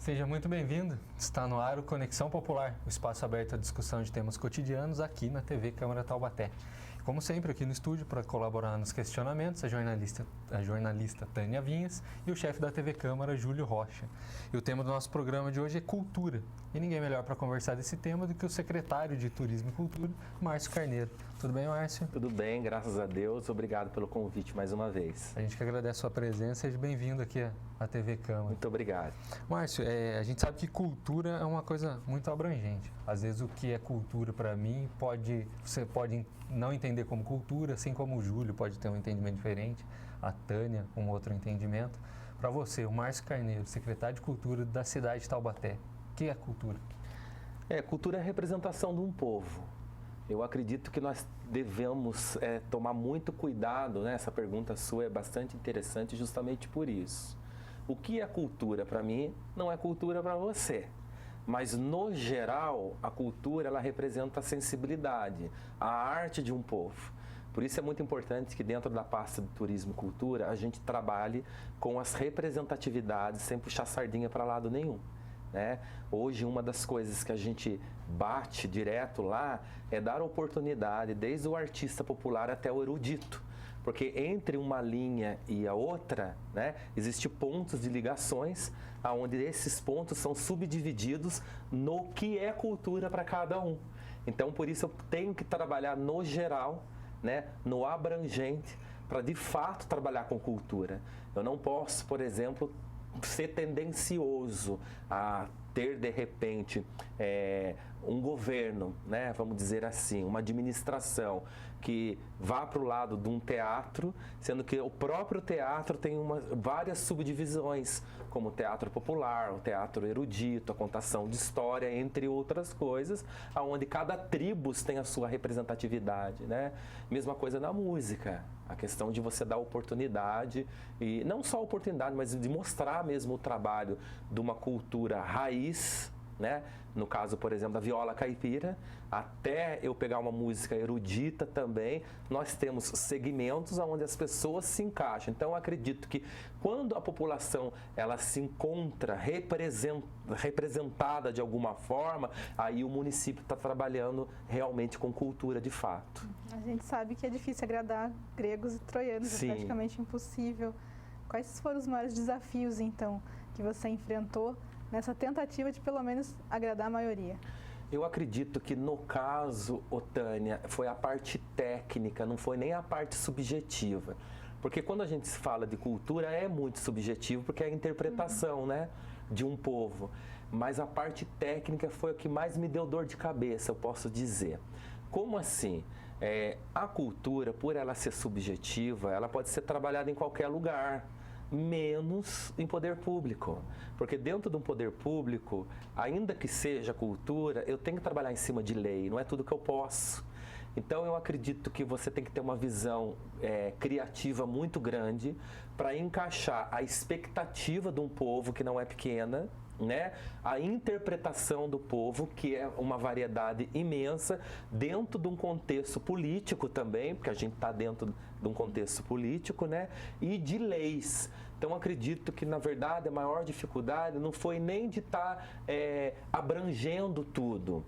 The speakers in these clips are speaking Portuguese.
Seja muito bem-vindo. Está no ar o Conexão Popular, o espaço aberto à discussão de temas cotidianos aqui na TV Câmara Taubaté. Como sempre, aqui no estúdio, para colaborar nos questionamentos, a jornalista Tânia Vinhas e o chefe da TV Câmara, Júlio Rocha. E o tema do nosso programa de hoje é cultura. E ninguém melhor para conversar desse tema do que o secretário de Turismo e Cultura, Márcio Carneiro. Tudo bem, Márcio? Tudo bem, graças a Deus. Obrigado pelo convite mais uma vez. A gente que agradece a sua presença. Seja bem-vindo aqui à TV Câmara. Muito obrigado. Márcio, a gente sabe que cultura é uma coisa muito abrangente. Às vezes o que é cultura para mim você pode não entender como cultura, assim como o Júlio pode ter um entendimento diferente, a Tânia um outro entendimento. Para você, o Márcio Carneiro, secretário de Cultura da cidade de Taubaté, o que é cultura? Cultura é a representação de um povo. Eu acredito que nós devemos tomar muito cuidado, né? Essa pergunta sua é bastante interessante justamente por isso. O que é cultura para mim não é cultura para você. Mas, no geral, a cultura ela representa a sensibilidade, a arte de um povo. Por isso é muito importante que dentro da pasta de turismo e cultura a gente trabalhe com as representatividades sem puxar sardinha para lado nenhum. Né? Hoje, uma das coisas que a gente bate direto lá é dar oportunidade desde o artista popular até o erudito. Porque entre uma linha e a outra, né, existem pontos de ligações, onde esses pontos são subdivididos no que é cultura para cada um. Então, por isso eu tenho que trabalhar no geral, né, no abrangente, para de fato trabalhar com cultura. Eu não posso, por exemplo, ser tendencioso a ter de repente um governo, né, vamos dizer assim, uma administração que vá para o lado de um teatro, sendo que o próprio teatro tem várias subdivisões, como o teatro popular, o teatro erudito, a contação de história, entre outras coisas, onde cada tribo tem a sua representatividade, né? Mesma coisa na música, a questão de você dar oportunidade, e não só oportunidade, mas de mostrar mesmo o trabalho de uma cultura raiz, né? No caso, por exemplo, da viola caipira, até eu pegar uma música erudita também, nós temos segmentos onde as pessoas se encaixam. Então, eu acredito que quando a população ela se encontra representada de alguma forma, aí o município está trabalhando realmente com cultura de fato. A gente sabe que é difícil agradar gregos e troianos, Sim. É praticamente impossível. Quais foram os maiores desafios, então, que você enfrentou nessa tentativa de, pelo menos, agradar a maioria? Eu acredito que, no caso, Tânia, foi a parte técnica, não foi nem a parte subjetiva. Porque quando a gente fala de cultura, é muito subjetivo, porque é a interpretação, né, de um povo. Mas a parte técnica foi o que mais me deu dor de cabeça, eu posso dizer. Como assim? A cultura, por ela ser subjetiva, ela pode ser trabalhada em qualquer lugar, menos em poder público. Porque dentro de um poder público, ainda que seja cultura, eu tenho que trabalhar em cima de lei, não é tudo que eu posso. Então, eu acredito que você tem que ter uma visão criativa muito grande para encaixar a expectativa de um povo que não é pequena, né? A interpretação do povo, que é uma variedade imensa, dentro de um contexto político também, porque a gente está dentro de um contexto político, né? E de leis. Então, acredito que, na verdade, a maior dificuldade não foi nem de estar abrangendo tudo.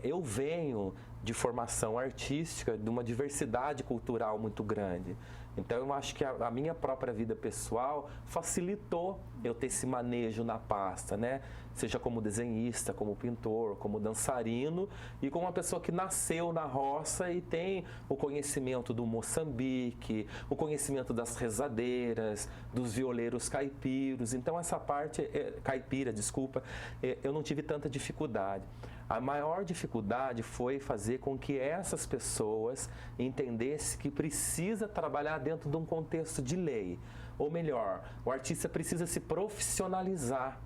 Eu venho de formação artística, de uma diversidade cultural muito grande. Então, eu acho que a minha própria vida pessoal facilitou eu ter esse manejo na pasta, né? Seja como desenhista, como pintor, como dançarino e como uma pessoa que nasceu na roça e tem o conhecimento do Moçambique, o conhecimento das rezadeiras, dos violeiros caipiros. Então, essa parte, caipira, desculpa, eu não tive tanta dificuldade. A maior dificuldade foi fazer com que essas pessoas entendessem que precisa trabalhar dentro de um contexto de lei. Ou melhor, o artista precisa se profissionalizar.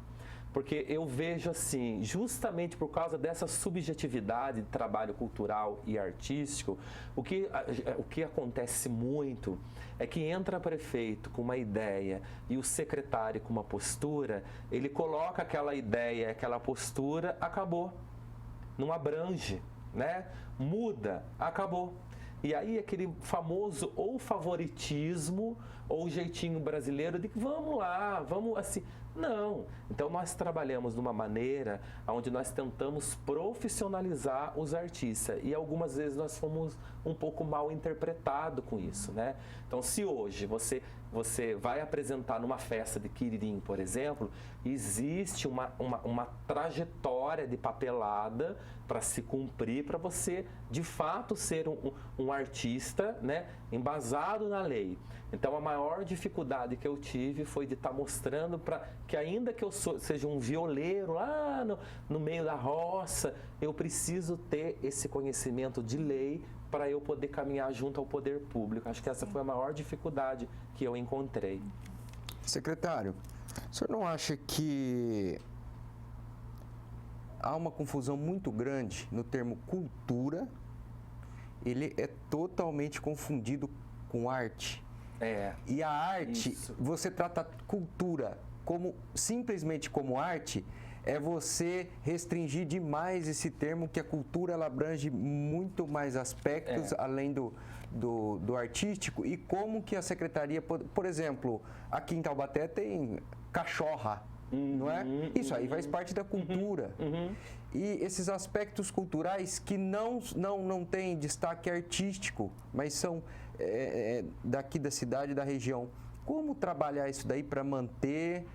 Porque eu vejo assim, justamente por causa dessa subjetividade de trabalho cultural e artístico, o que acontece muito é que entra prefeito com uma ideia e o secretário com uma postura, ele coloca aquela ideia, aquela postura, acabou. Não abrange, né? Muda, acabou. E aí aquele famoso ou favoritismo ou jeitinho brasileiro de que vamos lá, vamos assim. Não. Então nós trabalhamos de uma maneira onde nós tentamos profissionalizar os artistas e algumas vezes nós fomos um pouco mal interpretados com isso, né? Então se hoje você vai apresentar numa festa de Quiririm, por exemplo, existe uma trajetória de papelada para se cumprir, para você de fato ser um artista, né, embasado na lei. Então a maior dificuldade que eu tive foi de estar mostrando para que ainda que eu seja um violeiro lá no meio da roça, eu preciso ter esse conhecimento de lei para eu poder caminhar junto ao poder público. Acho que essa foi a maior dificuldade que eu encontrei. Secretário, o senhor não acha que há uma confusão muito grande no termo cultura? Ele é totalmente confundido com arte. E a arte, isso. Você trata cultura simplesmente como arte, é você restringir demais esse termo, que a cultura ela abrange muito mais aspectos além do artístico. E como que a secretaria, por exemplo, aqui em Taubaté tem cachorra, não é? Isso aí faz parte da cultura. E esses aspectos culturais que não têm destaque artístico, mas são daqui da cidade, da região. Como trabalhar isso daí para manter,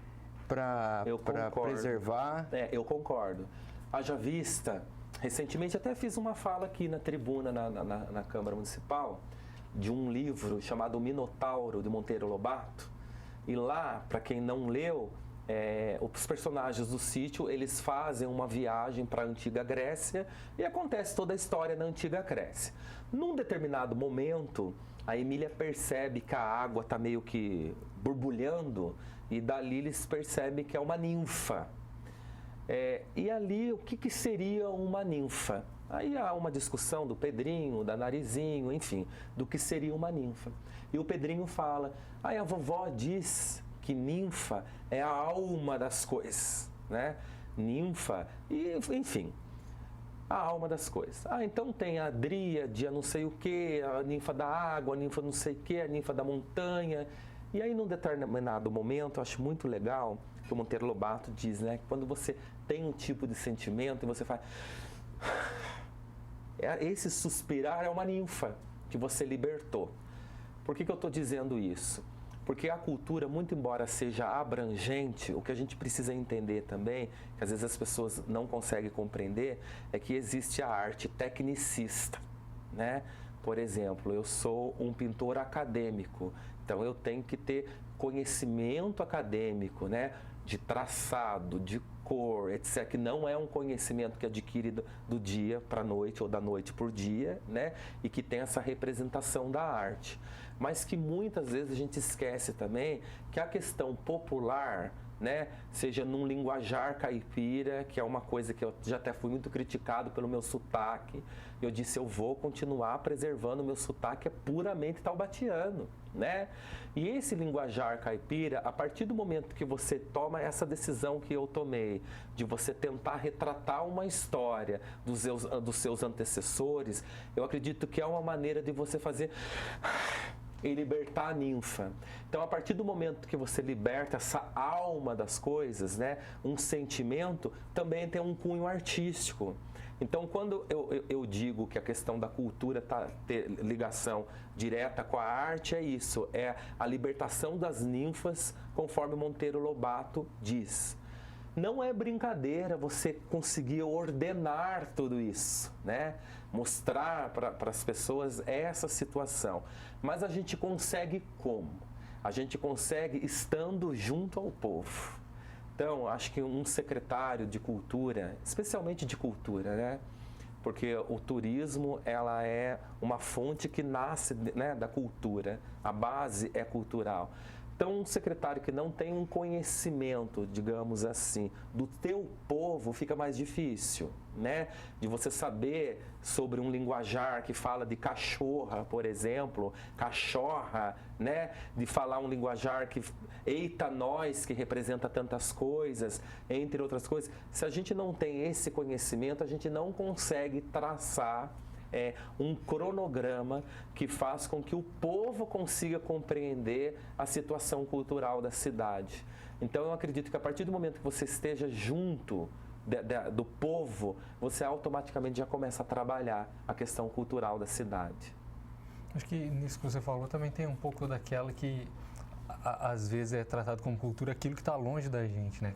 para preservar? Eu concordo. Haja vista, recentemente até fiz uma fala aqui na tribuna, na Câmara Municipal, de um livro chamado Minotauro, de Monteiro Lobato. E lá, para quem não leu, os personagens do sítio, eles fazem uma viagem para a antiga Grécia e acontece toda a história na antiga Grécia. Num determinado momento, a Emília percebe que a água está meio que borbulhando e dali eles percebem que é uma ninfa. E ali, o que seria uma ninfa? Aí há uma discussão do Pedrinho, da Narizinho, enfim, do que seria uma ninfa. E o Pedrinho fala, a vovó diz que ninfa é a alma das coisas, né? Ninfa, e, enfim, a alma das coisas. Então tem a dríade, a não sei o que, a ninfa da água, a ninfa não sei o que, a ninfa da montanha. E aí, num determinado momento, eu acho muito legal que o Monteiro Lobato diz, né? Que quando você tem um tipo de sentimento e você faz... Esse suspirar é uma ninfa que você libertou. Por que eu estou dizendo isso? Porque a cultura, muito embora seja abrangente, o que a gente precisa entender também, que às vezes as pessoas não conseguem compreender, é que existe a arte tecnicista, né? Por exemplo, eu sou um pintor acadêmico, então eu tenho que ter conhecimento acadêmico, né? De traçado, de cor, etc., que não é um conhecimento que adquire do dia para a noite ou da noite por dia, né? E que tem essa representação da arte. Mas que muitas vezes a gente esquece também que a questão popular, né, seja num linguajar caipira, que é uma coisa que eu já até fui muito criticado pelo meu sotaque. Eu disse, eu vou continuar preservando o meu sotaque, é puramente taubatiano, né? E esse linguajar caipira, a partir do momento que você toma essa decisão que eu tomei, de você tentar retratar uma história dos seus antecessores, eu acredito que é uma maneira de você fazer... e libertar a ninfa. Então, a partir do momento que você liberta essa alma das coisas, né, um sentimento, também tem um cunho artístico. Então, quando eu digo que a questão da cultura ter ligação direta com a arte, é isso, é a libertação das ninfas, conforme Monteiro Lobato diz. Não é brincadeira você conseguir ordenar tudo isso, né? Mostrar para as pessoas essa situação. Mas a gente consegue como? A gente consegue estando junto ao povo. Então, acho que um secretário de cultura, especialmente de cultura, né? Porque o turismo, ela é uma fonte que nasce, né, da cultura. A base é cultural. Então, um secretário que não tem um conhecimento, digamos assim, do teu povo, fica mais difícil, né? De você saber sobre um linguajar que fala de cachorra, por exemplo, cachorra, né? De falar um linguajar que, eita nós, que representa tantas coisas, entre outras coisas. Se a gente não tem esse conhecimento, a gente não consegue traçar um cronograma que faz com que o povo consiga compreender a situação cultural da cidade. Então, eu acredito que a partir do momento que você esteja junto do povo, você automaticamente já começa a trabalhar a questão cultural da cidade. Acho que nisso que você falou também tem um pouco daquela que às vezes é tratado como cultura aquilo que está longe da gente, né?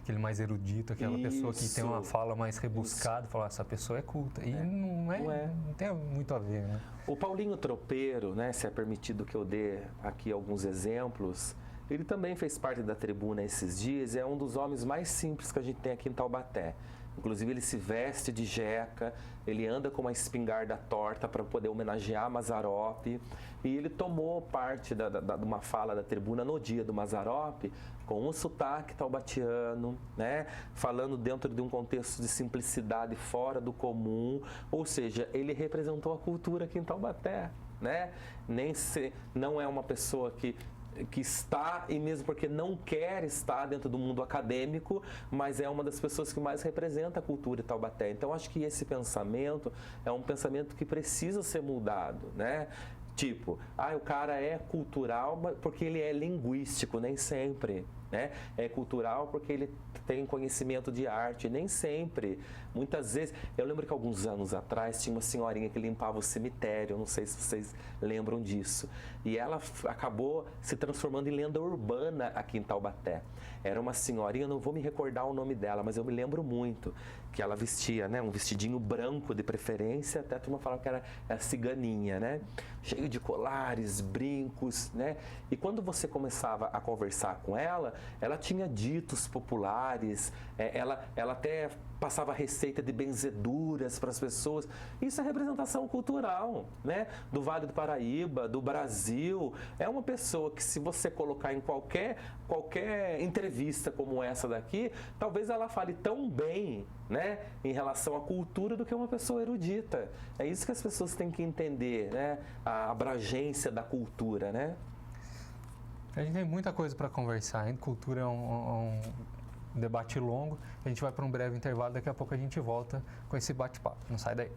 Aquele mais erudito, aquela pessoa que tem uma fala mais rebuscada, falar, essa pessoa é culta. E não tem muito a ver, né? O Paulinho Tropeiro, né, se é permitido que eu dê aqui alguns exemplos, ele também fez parte da tribuna esses dias, é um dos homens mais simples que a gente tem aqui em Taubaté. Inclusive, ele se veste de jeca, ele anda com uma espingarda torta para poder homenagear Mazzaropi. E ele tomou parte de uma fala da tribuna no dia do Mazzaropi com um sotaque taubatiano, né? Falando dentro de um contexto de simplicidade fora do comum. Ou seja, ele representou a cultura aqui em Taubaté, né? Não é uma pessoa que está, e mesmo porque não quer estar dentro do mundo acadêmico, mas é uma das pessoas que mais representa a cultura de Taubaté. Então, acho que esse pensamento é um pensamento que precisa ser mudado, né? Tipo, o cara é cultural porque ele é linguístico, nem sempre, né? É cultural porque ele tem conhecimento de arte, nem sempre. Muitas vezes, eu lembro que alguns anos atrás tinha uma senhorinha que limpava o cemitério, não sei se vocês lembram disso. E ela acabou se transformando em lenda urbana aqui em Taubaté. Era uma senhorinha, não vou me recordar o nome dela, mas eu me lembro muito que ela vestia, né, um vestidinho branco de preferência, até a turma falava que era a ciganinha, né? Cheio de colares, brincos, né? E quando você começava a conversar com ela, ela tinha ditos populares, ela até passava receita de benzeduras para as pessoas. Isso é representação cultural, né? Do Vale do Paraíba, do Brasil. É uma pessoa que, se você colocar em qualquer entrevista como essa daqui, talvez ela fale tão bem, né, em relação à cultura, do que uma pessoa erudita. É isso que as pessoas têm que entender, né? A abrangência da cultura, né? A gente tem muita coisa para conversar ainda. Cultura é um debate longo. A gente vai para um breve intervalo, daqui a pouco a gente volta com esse bate-papo. Não sai daí.